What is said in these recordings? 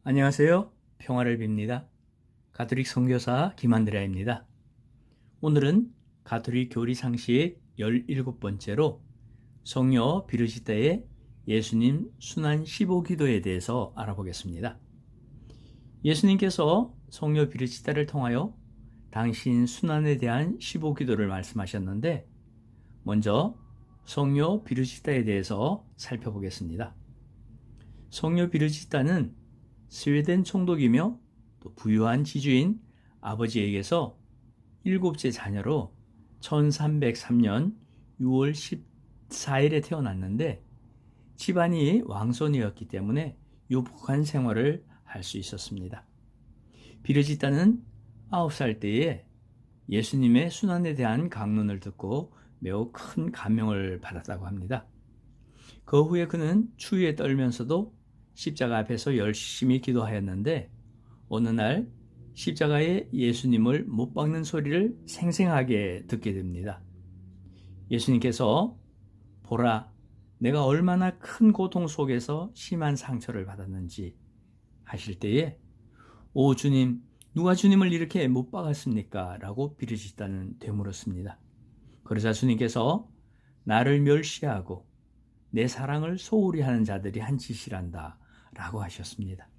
안녕하세요. 평화를 빕니다. 가톨릭 선교사 김한드레아입니다. 오늘은 가톨릭 교리 상식 17번째로 성녀 비르지다의 예수님 순환 15기도에 대해서 알아보겠습니다. 예수님께서 성녀 비르지다를 통하여 당신 순환에 대한 15기도를 말씀하셨는데, 먼저 성녀 비르지다에 대해서 살펴보겠습니다. 성녀 비르지다는 스웨덴 총독이며 또 부유한 지주인 아버지에게서 일곱째 자녀로 1303년 6월 14일에 태어났는데, 집안이 왕손이었기 때문에 유복한 생활을 할 수 있었습니다. 비르지다는 9살 때에 예수님의 순환에 대한 강론을 듣고 매우 큰 감명을 받았다고 합니다. 그 후에 그는 추위에 떨면서도 십자가 앞에서 열심히 기도하였는데, 어느 날 십자가에 예수님을 못 박는 소리를 생생하게 듣게 됩니다. 예수님께서 보라, 내가 얼마나 큰 고통 속에서 심한 상처를 받았는지 하실 때에, 오 주님, 누가 주님을 이렇게 못 박았습니까? 라고 비르지다는 되물었습니다. 그러자 주님께서 나를 멸시하고 내 사랑을 소홀히 하는 자들이 한 짓이란다 라고 하셨습니다.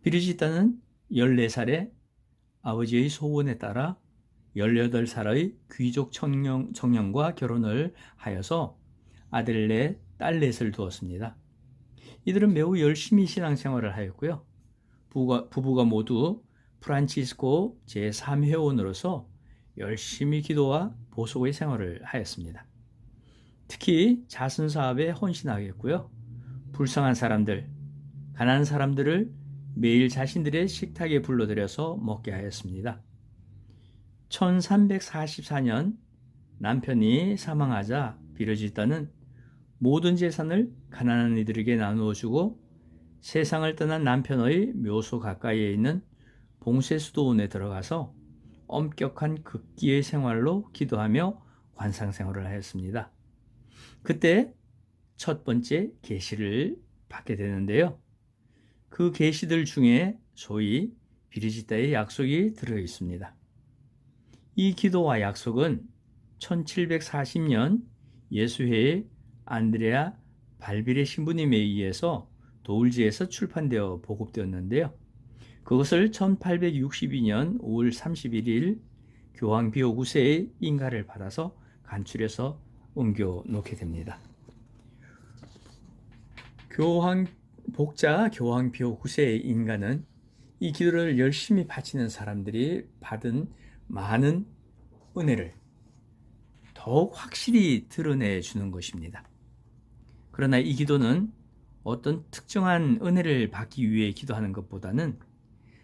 비르지다는 14살에 아버지의 소원에 따라 18살의 귀족 청년과 결혼을 하여서 아들 넷, 딸 넷을 두었습니다. 이들은 매우 열심히 신앙생활을 하였고요. 부부가 모두 프란치스코 제3회원으로서 열심히 기도와 보속의 생활을 하였습니다. 특히 자선사업에 헌신하겠고요. 불쌍한 사람들, 가난한 사람들을 매일 자신들의 식탁에 불러들여서 먹게 하였습니다. 1344년 남편이 사망하자 비르지다는 모든 재산을 가난한 이들에게 나누어 주고 세상을 떠난 남편의 묘소 가까이에 있는 봉쇄수도원에 들어가서 엄격한 극기의 생활로 기도하며 관상생활을 하였습니다. 그때 첫 번째 계시를 받게 되는데요. 그 계시들 중에 소위 비르지다의 약속이 들어 있습니다. 이 기도와 약속은 1740년 예수회의 안드레아 발빌의 신부님에 의해서 도울지에서 출판되어 보급되었는데요. 그것을 1862년 5월 31일 교황 비오 9세의 인가를 받아서 간추려서 옮겨 놓게 됩니다. 복자 교황 비오 9세의 인가는 이 기도를 열심히 바치는 사람들이 받은 많은 은혜를 더욱 확실히 드러내 주는 것입니다. 그러나 이 기도는 어떤 특정한 은혜를 받기 위해 기도하는 것보다는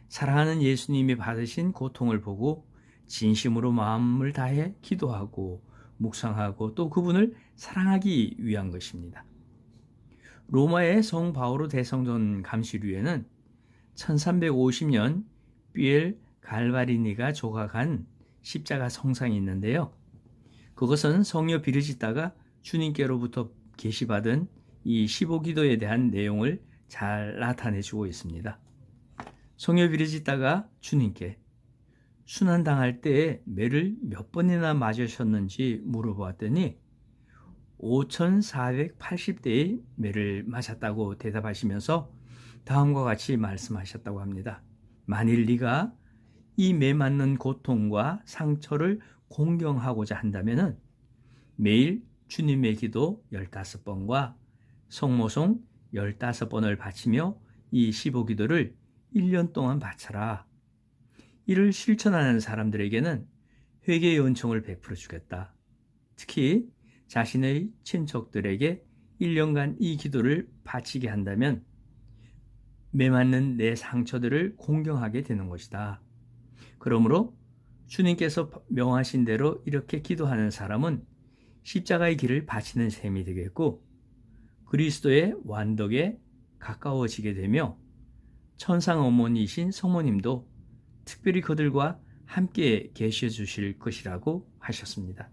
사랑하는 예수님이 받으신 고통을 보고 진심으로 마음을 다해 기도하고 묵상하고 또 그분을 사랑하기 위한 것입니다. 로마의 성 바오로 대성전 감시류에는 1350년 삐엘 갈바리니가 조각한 십자가 성상이 있는데요. 그것은 성녀 비르지다가 주님께로부터 계시받은 이 15기도에 대한 내용을 잘 나타내주고 있습니다. 성녀 비르지다가 주님께 순환당할 때에 매를 몇 번이나 맞으셨는지 물어보았더니 5480대의 매를 맞았다고 대답하시면서 다음과 같이 말씀하셨다고 합니다. 만일 네가 이 매 맞는 고통과 상처를 공경하고자 한다면 매일 주님의 기도 15번과 성모송 15번을 바치며 이 15기도를 1년 동안 바쳐라. 이를 실천하는 사람들에게는 회개의 은총을 베풀어 주겠다. 특히 자신의 친척들에게 1년간 이 기도를 바치게 한다면 매맞는 내 상처들을 공경하게 되는 것이다. 그러므로 주님께서 명하신 대로 이렇게 기도하는 사람은 십자가의 길을 바치는 셈이 되겠고 그리스도의 완덕에 가까워지게 되며 천상 어머니이신 성모님도 특별히 그들과 함께 계셔 주실 것이라고 하셨습니다.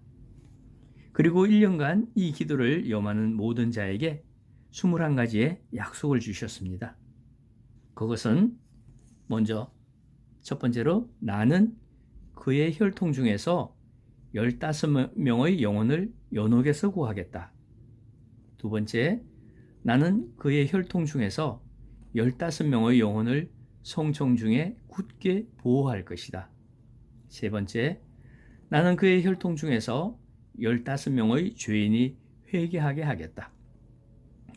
그리고 1년간 이 기도를 염하는 모든 자에게 21가지의 약속을 주셨습니다. 그것은 먼저 첫 번째로 나는 그의 혈통 중에서 15명의 영혼을 연옥에서 구하겠다. 두 번째, 나는 그의 혈통 중에서 15명의 영혼을 성청 중에 굳게 보호할 것이다. 세 번째, 나는 그의 혈통 중에서 15명의 죄인이 회개하게 하겠다.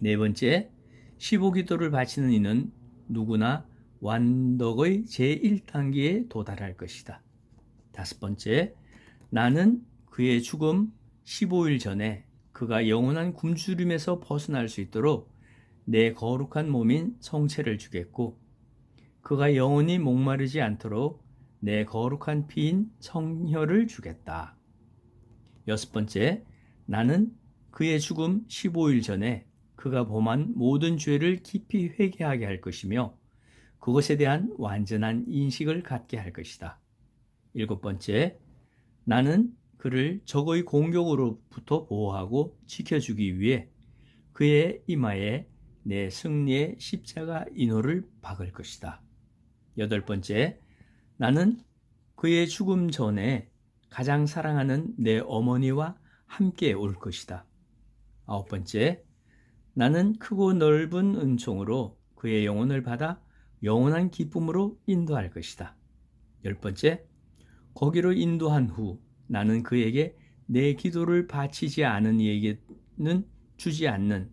네 번째, 15기도를 바치는 이는 누구나 완덕의 제1단계에 도달할 것이다. 다섯 번째, 나는 그의 죽음 15일 전에 그가 영원한 굶주림에서 벗어날 수 있도록 내 거룩한 몸인 성체를 주겠고, 그가 영원히 목마르지 않도록 내 거룩한 피인 성혈을 주겠다. 여섯 번째, 나는 그의 죽음 15일 전에 그가 범한 모든 죄를 깊이 회개하게 할 것이며 그것에 대한 완전한 인식을 갖게 할 것이다. 일곱 번째, 나는 그를 적의 공격으로부터 보호하고 지켜주기 위해 그의 이마에 내 승리의 십자가 인호를 박을 것이다. 여덟 번째, 나는 그의 죽음 전에 가장 사랑하는 내 어머니와 함께 올 것이다. 아홉 번째, 나는 크고 넓은 은총으로 그의 영혼을 받아 영원한 기쁨으로 인도할 것이다. 열 번째, 거기로 인도한 후 나는 그에게 내 기도를 바치지 않은 이에게는 주지 않는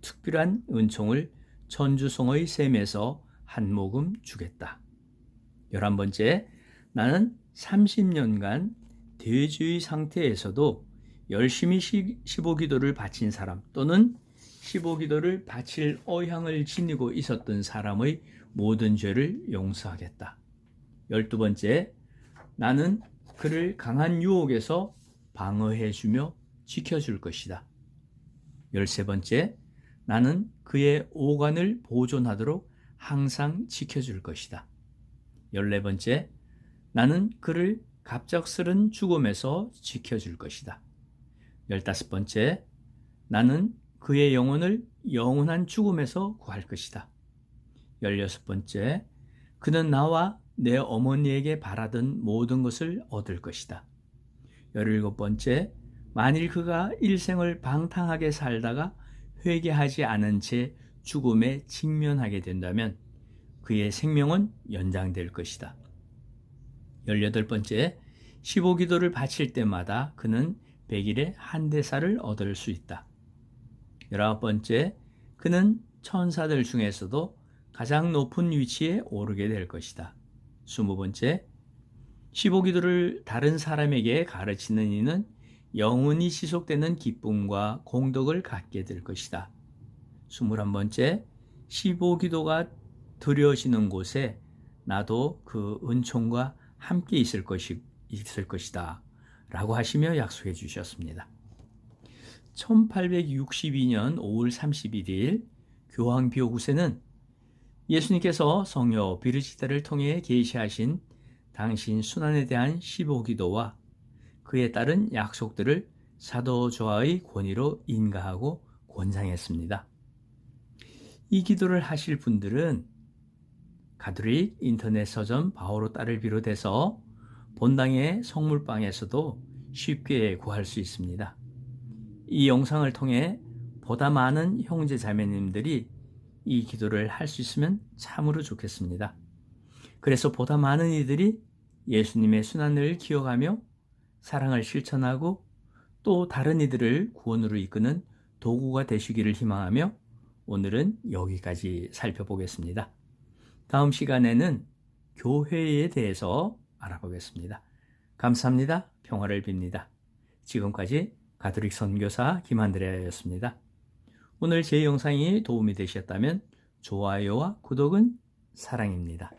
특별한 은총을 천주성의 샘에서 한 모금 주겠다. 11번째, 나는 30년간 대죄의 상태에서도 열심히 15기도를 바친 사람 또는 15기도를 바칠 의향을 지니고 있었던 사람의 모든 죄를 용서하겠다. 12번째, 나는 그를 강한 유혹에서 방어해주며 지켜줄 것이다. 13번째, 나는 그의 오간을 보존하도록 항상 지켜줄 것이다. 14번째, 나는 그를 갑작스런 죽음에서 지켜줄 것이다. 15번째, 나는 그의 영혼을 영원한 죽음에서 구할 것이다. 16번째, 그는 나와 내 어머니에게 바라던 모든 것을 얻을 것이다. 17번째, 만일 그가 일생을 방탕하게 살다가 회개하지 않은 채 죽음에 직면하게 된다면 그의 생명은 연장될 것이다. 18번째, 15기도를 바칠 때마다 그는 100일에 한 대사를 얻을 수 있다. 19번째, 그는 천사들 중에서도 가장 높은 위치에 오르게 될 것이다. 20번째, 15기도를 다른 사람에게 가르치는 이는 영원히 지속되는 기쁨과 공덕을 갖게 될 것이다. 21번째, 15기도가 드려지는 곳에 나도 그 은총과 함께 있을 것이다. 라고 하시며 약속해 주셨습니다. 1862년 5월 31일 교황비오구세는 예수님께서 성녀 비르지다를 통해 계시하신 당신 순환에 대한 15기도와 그에 따른 약속들을 사도 조아의 권위로 인가하고 권장했습니다. 이 기도를 하실 분들은 가톨릭 인터넷 서점 바오로따를 비롯해서 본당의 성물방에서도 쉽게 구할 수 있습니다. 이 영상을 통해 보다 많은 형제 자매님들이 이 기도를 할 수 있으면 참으로 좋겠습니다. 그래서 보다 많은 이들이 예수님의 순환을 기억하며 사랑을 실천하고 또 다른 이들을 구원으로 이끄는 도구가 되시기를 희망하며 오늘은 여기까지 살펴보겠습니다. 다음 시간에는 교회에 대해서 알아보겠습니다. 감사합니다. 평화를 빕니다. 지금까지 가톨릭 선교사 김한드레아였습니다. 오늘 제 영상이 도움이 되셨다면 좋아요와 구독은 사랑입니다.